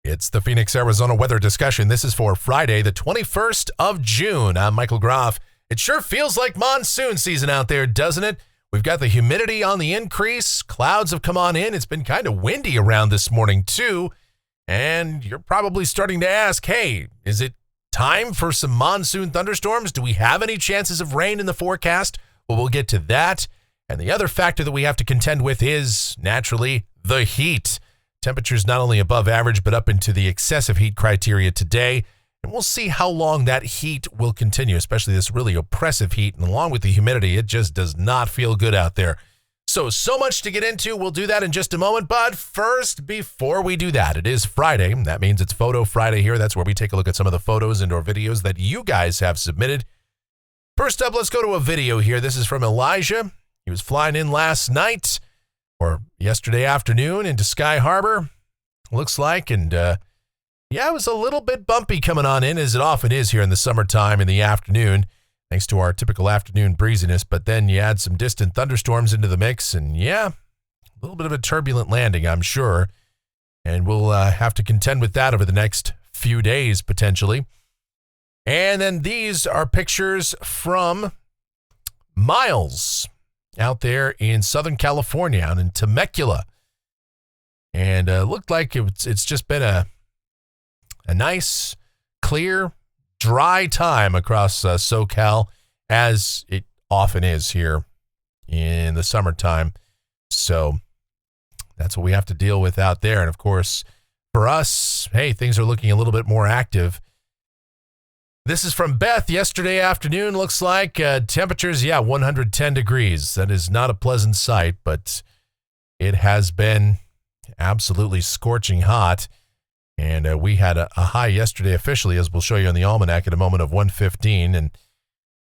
It's the Phoenix, Arizona weather discussion. This is for Friday, the 21st of June. I'm Michael Groff. It sure feels like monsoon season out there, doesn't it? We've got the humidity on the increase. Clouds have come on in. It's been kind of windy around this morning, too. And you're probably starting to ask, hey, is it time for some monsoon thunderstorms? Do we have any chances of rain in the forecast? Well, we'll get to that. And the other factor that we have to contend with is, naturally, the heat. Temperatures not only above average, but up into the excessive heat criteria today. And we'll see how long that heat will continue, especially this really oppressive heat. And along with the humidity, it just does not feel good out there. So much to get into. We'll do that in just a moment. But first, before we do that, it is Friday. That means it's Photo Friday here. That's where we take a look at some of the photos and or videos that you guys have submitted. First up, let's go to a video here. This is from Elijah. He was flying in last night or yesterday afternoon into Sky Harbor, looks like. And yeah, it was a little bit bumpy coming on in, as it often is here in the summertime in the afternoon, thanks to our typical afternoon breeziness. But then you add some distant thunderstorms into the mix, and yeah, a little bit of a turbulent landing, I'm sure. And we'll have to contend with that over the next few days, potentially. And then these are pictures from Miles out there in Southern California, out in Temecula. And looked like it's just been a nice, clear, dry time across SoCal, as it often is here in the summertime. So that's what we have to deal with out there. And of course, for us, hey, things are looking a little bit more active. This is from Beth yesterday afternoon. Looks like temperatures, 110 degrees. That is not a pleasant sight, but it has been absolutely scorching hot. And we had a high yesterday officially, as we'll show you on the almanac in a moment, of 115. And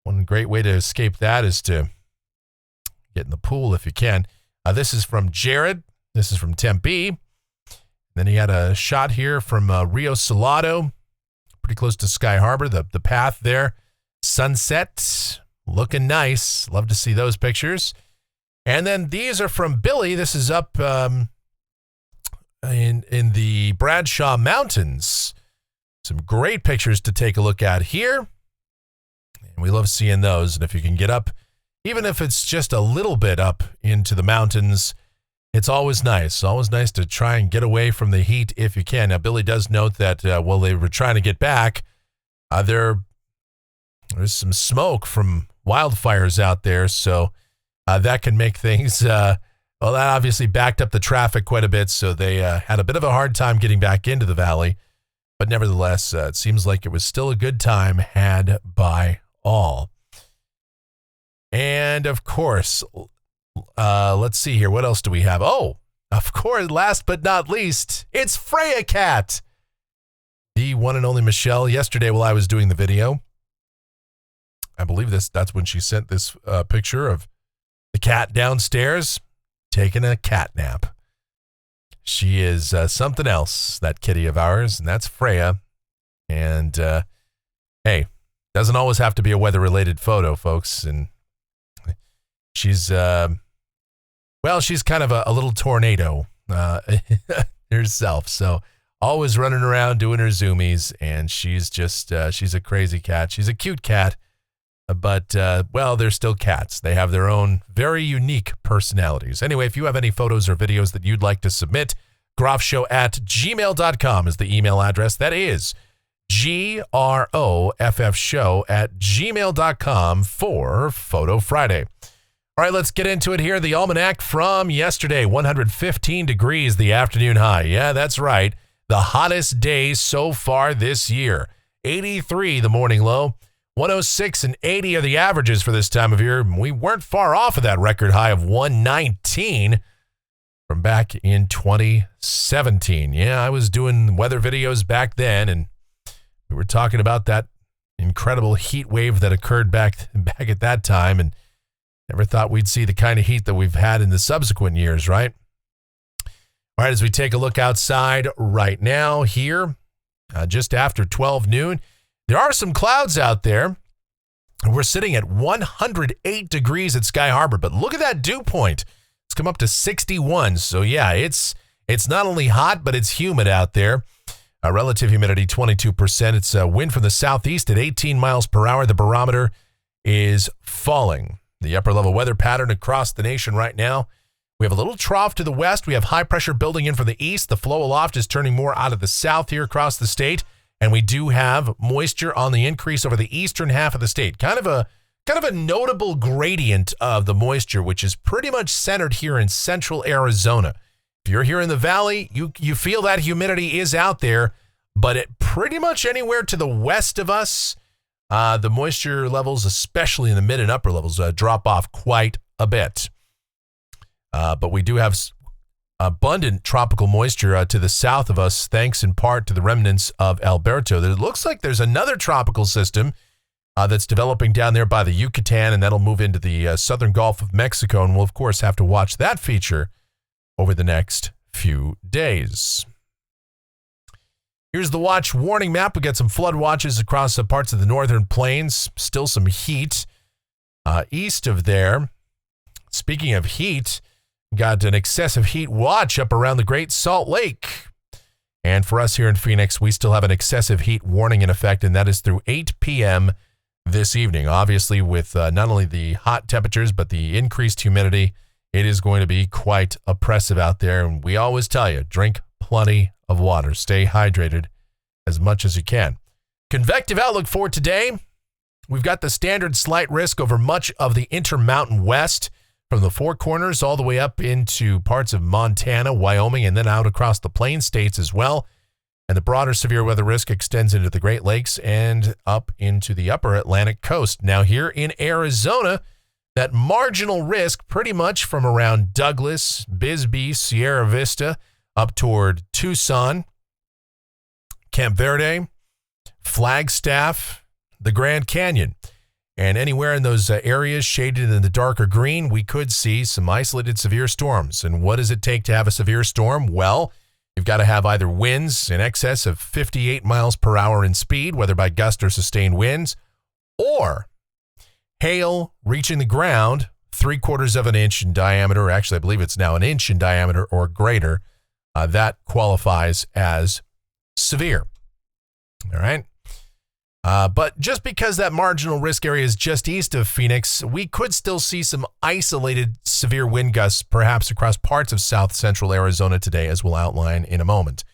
one great way to escape that is to get in the pool if you can. This is from Jared. This is from Tempe. Then he had a shot here from Rio Salado, pretty close to Sky Harbor, the path there. Sunset, looking nice. Love to see those pictures. And then these are from Billy. This is up in the Bradshaw Mountains. Some great pictures to take a look at here. And we love seeing those. And if you can get up, even if it's just a little bit up into the mountains, it's always nice. Always nice to try and get away from the heat if you can. Now, Billy does note that while they were trying to get back, there's some smoke from wildfires out there. So that can make things, that obviously backed up the traffic quite a bit. So they had a bit of a hard time getting back into the valley. But nevertheless, it seems like it was still a good time had by all. And of course, let's see here. What else do we have? Oh, of course, last but not least, it's Freya Cat. The one and only Michelle. Yesterday while I was doing the video, I believe that's when she sent this picture of the cat downstairs taking a cat nap. She is something else, that kitty of ours, and that's Freya. And hey, doesn't always have to be a weather-related photo, folks. And she's she's kind of a little tornado herself. So always running around doing her zoomies, and she's just, she's a crazy cat. She's a cute cat, but, they're still cats. They have their own very unique personalities. Anyway, if you have any photos or videos that you'd like to submit, groffshow@gmail.com is the email address. That is groffshow@gmail.com for Photo Friday. All right, let's get into it here. The almanac from yesterday, 115 degrees, the afternoon high. Yeah, that's right. The hottest day so far this year. 83 the morning low. 106 and 80 are the averages for this time of year. We weren't far off of that record high of 119 from back in 2017. Yeah, I was doing weather videos back then, and we were talking about that incredible heat wave that occurred back at that time, and never thought we'd see the kind of heat that we've had in the subsequent years, right? All right, as we take a look outside right now here, just after 12 noon, there are some clouds out there. We're sitting at 108 degrees at Sky Harbor, but look at that dew point. It's come up to 61. So yeah, it's not only hot, but it's humid out there. Relative humidity, 22%. It's a wind from the southeast at 18 miles per hour. The barometer is falling. The upper level weather pattern across the nation right now. We have a little trough to the west. We have high pressure building in from the east. The flow aloft is turning more out of the south here across the state. And we do have moisture on the increase over the eastern half of the state. Kind of a notable gradient of the moisture, which is pretty much centered here in central Arizona. If you're here in the valley, you feel that humidity is out there, but it pretty much anywhere to the west of us, the moisture levels, especially in the mid and upper levels, drop off quite a bit. But we do have abundant tropical moisture to the south of us, thanks in part to the remnants of Alberto. It looks like there's another tropical system that's developing down there by the Yucatan, and that'll move into the southern Gulf of Mexico, and we'll, of course, have to watch that feature over the next few days. Here's the watch warning map. We got some flood watches across parts of the northern plains, still some heat east of there. Speaking of heat, got an excessive heat watch up around the Great Salt Lake. And for us here in Phoenix, we still have an excessive heat warning in effect, and that is through 8 p.m. this evening. Obviously, with not only the hot temperatures, but the increased humidity, it is going to be quite oppressive out there. And we always tell you, drink plenty of water. Stay hydrated as much as you can. Convective outlook for today. We've got the standard slight risk over much of the Intermountain West, from the Four Corners all the way up into parts of Montana, Wyoming, and then out across the Plain States as well. And the broader severe weather risk extends into the Great Lakes and up into the upper Atlantic coast. Now here in Arizona, that marginal risk pretty much from around Douglas, Bisbee, Sierra Vista, up toward Tucson, Camp Verde, Flagstaff, the Grand Canyon. And anywhere in those areas shaded in the darker green, we could see some isolated severe storms. And what does it take to have a severe storm? Well, you've got to have either winds in excess of 58 miles per hour in speed, whether by gust or sustained winds, or hail reaching the ground 3/4 of an inch in diameter, or actually I believe it's now an inch in diameter or greater. That qualifies as severe. All right. But just because that marginal risk area is just east of Phoenix, we could still see some isolated severe wind gusts, perhaps across parts of south central Arizona today, as we'll outline in a moment.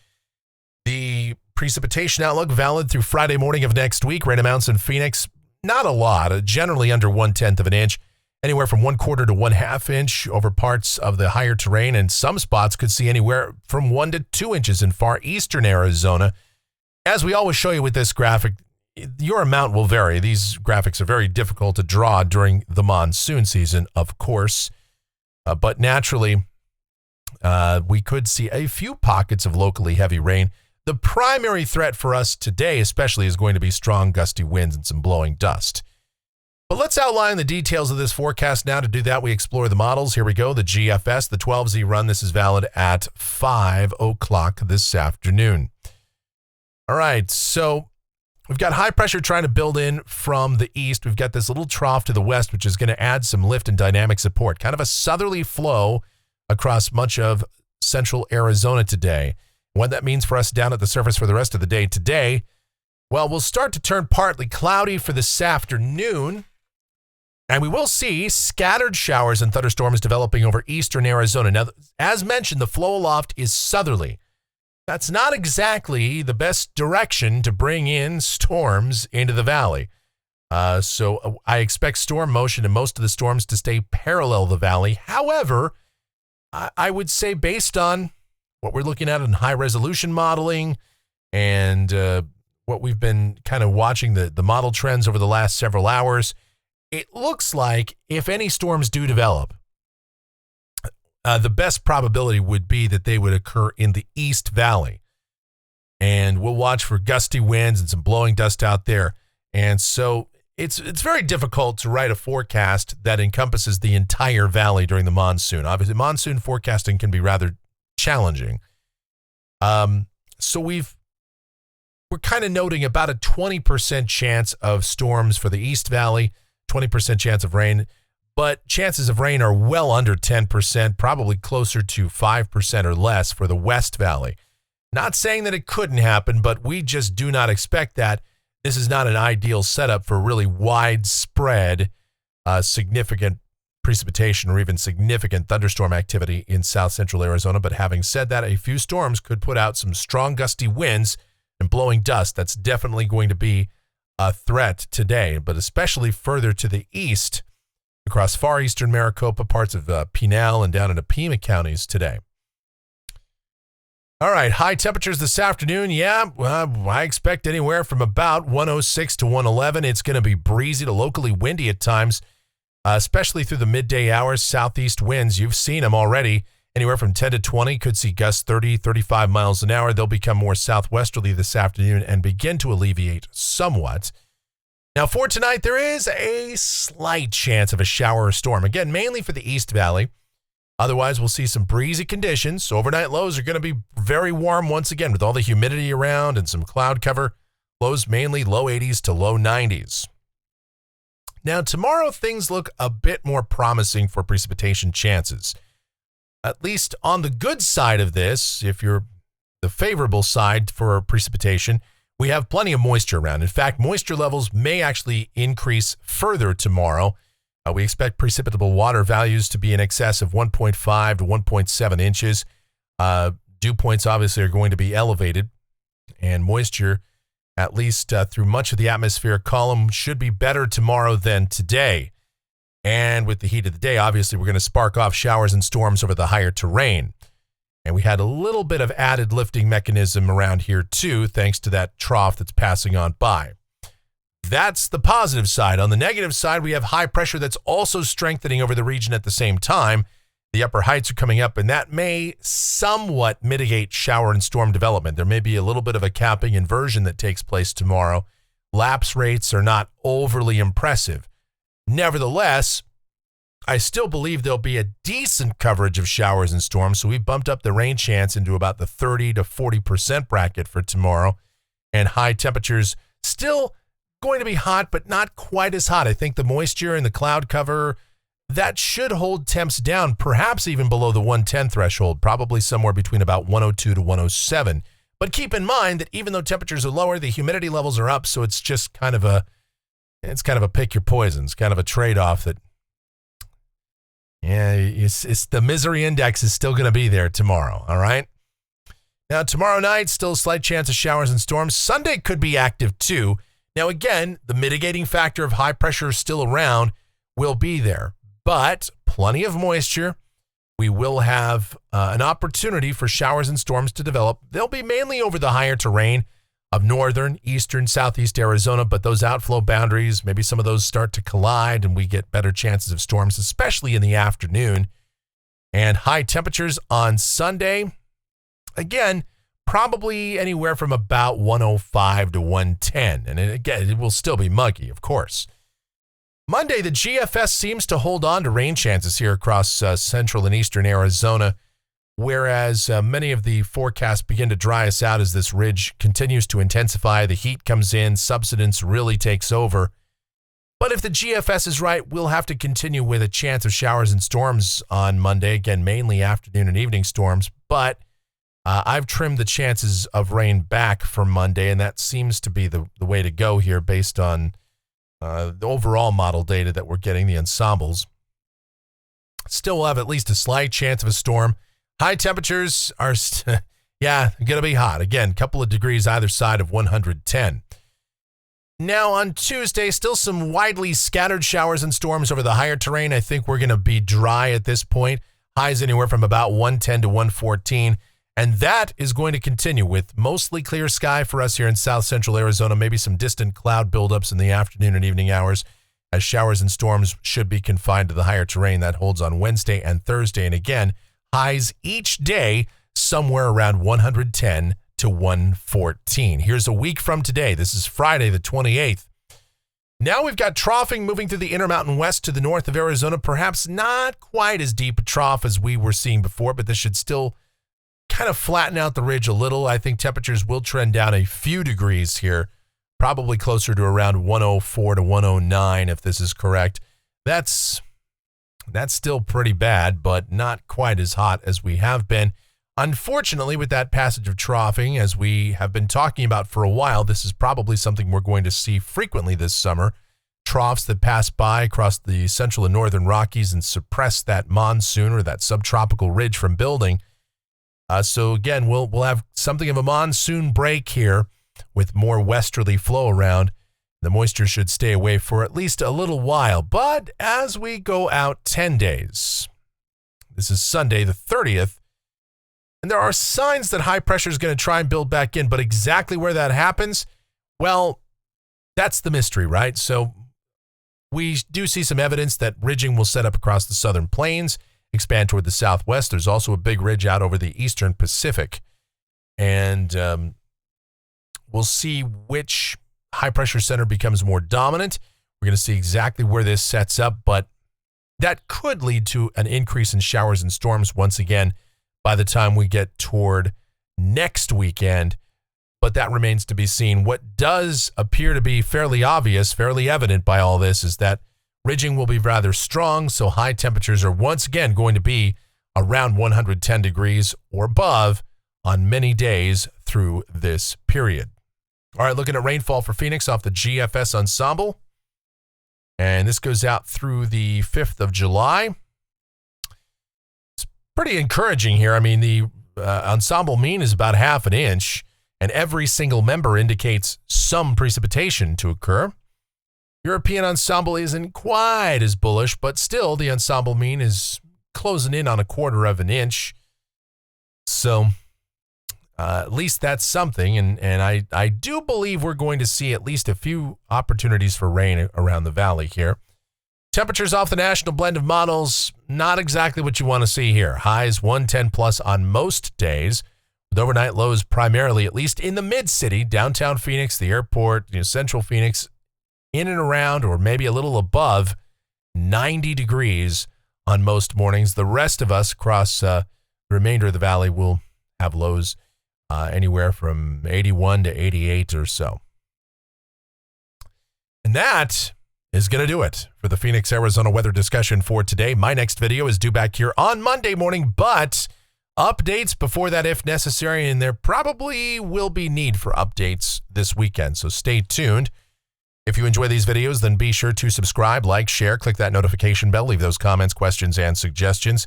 The precipitation outlook valid through Friday morning of next week. Rain amounts in Phoenix, not a lot, generally under 1/10 of an inch, anywhere from 1/4 to 1/2 inch over parts of the higher terrain, and some spots could see anywhere from 1 to 2 inches in far eastern Arizona. As we always show you with this graphic, your amount will vary. These graphics are very difficult to draw during the monsoon season, of course. But naturally, we could see a few pockets of locally heavy rain. The primary threat for us today, especially, is going to be strong gusty winds and some blowing dust. But let's outline the details of this forecast now. To do that, we explore the models. Here we go. The GFS, the 12Z run. This is valid at 5 o'clock this afternoon. All right, so we've got high pressure trying to build in from the east. We've got this little trough to the west, which is going to add some lift and dynamic support. Kind of a southerly flow across much of central Arizona today. What that means for us down at the surface for the rest of the day today, well, we'll start to turn partly cloudy for this afternoon, and we will see scattered showers and thunderstorms developing over eastern Arizona. Now, as mentioned, the flow aloft is southerly. That's not exactly the best direction to bring in storms into the valley. So I expect storm motion and most of the storms to stay parallel the valley. However, I would say based on what we're looking at in high resolution modeling and what we've been kind of watching the model trends over the last several hours, it looks like if any storms do develop, the best probability would be that they would occur in the East Valley. And we'll watch for gusty winds and some blowing dust out there. And so it's very difficult to write a forecast that encompasses the entire valley during the monsoon. Obviously, monsoon forecasting can be rather challenging. So we're kind of noting about a 20% chance of storms for the East Valley, 20% chance of rain. But chances of rain are well under 10%, probably closer to 5% or less for the West Valley. Not saying that it couldn't happen, but we just do not expect that. This is not an ideal setup for really widespread, significant precipitation or even significant thunderstorm activity in south central Arizona. But having said that, a few storms could put out some strong gusty winds and blowing dust. That's definitely going to be a threat today, but especially further to the east across far eastern Maricopa, parts of Pinal and down into Pima counties today. All right, high temperatures this afternoon. Yeah, I expect anywhere from about 106 to 111. It's going to be breezy to locally windy at times, especially through the midday hours. Southeast winds, you've seen them already, anywhere from 10 to 20. Could see gusts 30, 35 miles an hour. They'll become more southwesterly this afternoon and begin to alleviate somewhat. Now, for tonight, there is a slight chance of a shower or storm. Again, mainly for the East Valley. Otherwise, we'll see some breezy conditions. Overnight lows are going to be very warm once again with all the humidity around and some cloud cover. Lows mainly low 80s to low 90s. Now, tomorrow, things look a bit more promising for precipitation chances. At least on the good side of this, if you're the favorable side for precipitation, we have plenty of moisture around. In fact, moisture levels may actually increase further tomorrow. We expect precipitable water values to be in excess of 1.5 to 1.7 inches. Dew points obviously are going to be elevated, and moisture, at least through much of the atmospheric column, should be better tomorrow than today. And with the heat of the day, obviously, we're going to spark off showers and storms over the higher terrain. And we had a little bit of added lifting mechanism around here, too, thanks to that trough that's passing on by. That's the positive side. On the negative side, we have high pressure that's also strengthening over the region at the same time. The upper heights are coming up, and that may somewhat mitigate shower and storm development. There may be a little bit of a capping inversion that takes place tomorrow. Lapse rates are not overly impressive. Nevertheless, I still believe there'll be a decent coverage of showers and storms, so we bumped up the rain chance into about the 30 to 40% bracket for tomorrow, and high temperatures still going to be hot, but not quite as hot. I think the moisture and the cloud cover, that should hold temps down, perhaps even below the 110 threshold, probably somewhere between about 102 to 107. But keep in mind that even though temperatures are lower, the humidity levels are up, so it's just kind of a pick your poisons, kind of a trade-off that, yeah, it's the misery index is still going to be there tomorrow, all right? Now, tomorrow night, still a slight chance of showers and storms. Sunday could be active, too. Now, again, the mitigating factor of high pressure still around will be there, but plenty of moisture. We will have an opportunity for showers and storms to develop. They'll be mainly over the higher terrain of northern, eastern, southeast Arizona, but those outflow boundaries, maybe some of those start to collide and we get better chances of storms, especially in the afternoon. And high temperatures on Sunday, again, probably anywhere from about 105 to 110. And again, it will still be muggy, of course. Monday, the GFS seems to hold on to rain chances here across central and eastern Arizona, whereas many of the forecasts begin to dry us out as this ridge continues to intensify. The heat comes in, subsidence really takes over. But if the GFS is right, we'll have to continue with a chance of showers and storms on Monday, again, mainly afternoon and evening storms, but I've trimmed the chances of rain back for Monday, and that seems to be the way to go here based on the overall model data that we're getting, the ensembles. Still will have at least a slight chance of a storm. High temperatures are, going to be hot. Again, a couple of degrees either side of 110. Now on Tuesday, still some widely scattered showers and storms over the higher terrain. I think we're going to be dry at this point. Highs anywhere from about 110 to 114. And that is going to continue with mostly clear sky for us here in south central Arizona, maybe some distant cloud buildups in the afternoon and evening hours, as showers and storms should be confined to the higher terrain. That holds on Wednesday and Thursday. And again, highs each day somewhere around 110 to 114. Here's a week from today. This is Friday, the 28th. Now we've got troughing moving through the Intermountain West to the north of Arizona. Perhaps not quite as deep a trough as we were seeing before, but this should still kind of flatten out the ridge a little. I think temperatures will trend down a few degrees here, probably closer to around 104 to 109 if this is correct. That's still pretty bad, but not quite as hot as we have been. Unfortunately, with that passage of troughing, as we have been talking about for a while, this is probably something we're going to see frequently this summer. Troughs that pass by across the central and northern Rockies and suppress that monsoon or that subtropical ridge from building. So again, we'll have something of a monsoon break here with more westerly flow around. The moisture should stay away for at least a little while. But as we go out 10 days, this is Sunday the 30th, and there are signs that high pressure is going to try and build back in, but exactly where that happens, well, that's the mystery, right? So we do see some evidence that ridging will set up across the southern plains, expand toward the southwest. There's also a big ridge out over the eastern Pacific. And we'll see which high pressure center becomes more dominant. We're going to see exactly where this sets up, but that could lead to an increase in showers and storms once again by the time we get toward next weekend. But that remains to be seen. What does appear to be fairly obvious, fairly evident by all this, is that ridging will be rather strong, so high temperatures are once again going to be around 110 degrees or above on many days through this period. All right, looking at rainfall for Phoenix off the GFS ensemble. And this goes out through the 5th of July. It's pretty encouraging here. I mean, the ensemble mean is about half an inch, and every single member indicates some precipitation to occur. European ensemble isn't quite as bullish, but still the ensemble mean is closing in on 1/4 of an inch. So at least that's something, and I do believe we're going to see at least a few opportunities for rain around the valley here. Temperatures off the national blend of models, not exactly what you want to see here. Highs 110 plus on most days, with overnight lows primarily, at least in the mid-city, downtown Phoenix, the airport, central Phoenix, in and around or maybe a little above 90 degrees on most mornings. The rest of us across the remainder of the valley will have lows anywhere from 81 to 88 or so. And that is going to do it for the Phoenix, Arizona weather discussion for today. My next video is due back here on Monday morning, but updates before that if necessary, and there probably will be need for updates this weekend, so stay tuned. If you enjoy these videos, then be sure to subscribe, like, share, click that notification bell, leave those comments, questions, and suggestions.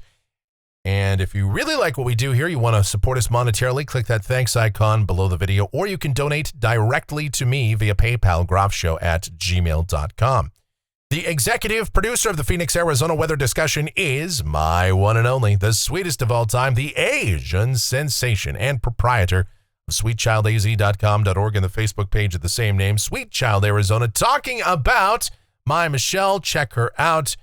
And if you really like what we do here, you want to support us monetarily, click that thanks icon below the video, or you can donate directly to me via PayPal, grofshow@gmail.com. The executive producer of the Phoenix, Arizona weather discussion is my one and only, the sweetest of all time, the Asian sensation and proprietor of sweetchildaz.com.org and the Facebook page of the same name, Sweet Child Arizona, talking about my Michelle. Check her out.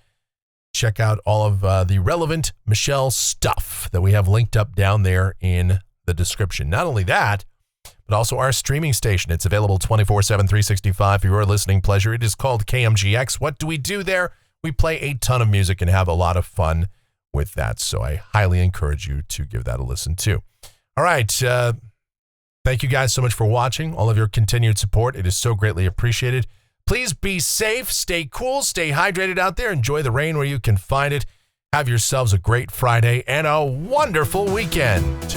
Check out all of the relevant Michelle stuff that we have linked up down there in the description. Not only that, but also our streaming station. It's available 24/7, 365 for your listening pleasure. It is called KMGX. What do we do there? We play a ton of music and have a lot of fun with that. So I highly encourage you to give that a listen too. All right. Thank you guys so much for watching. All of your continued support. It is so greatly appreciated. Please be safe, stay cool, stay hydrated out there. Enjoy the rain where you can find it. Have yourselves a great Friday and a wonderful weekend.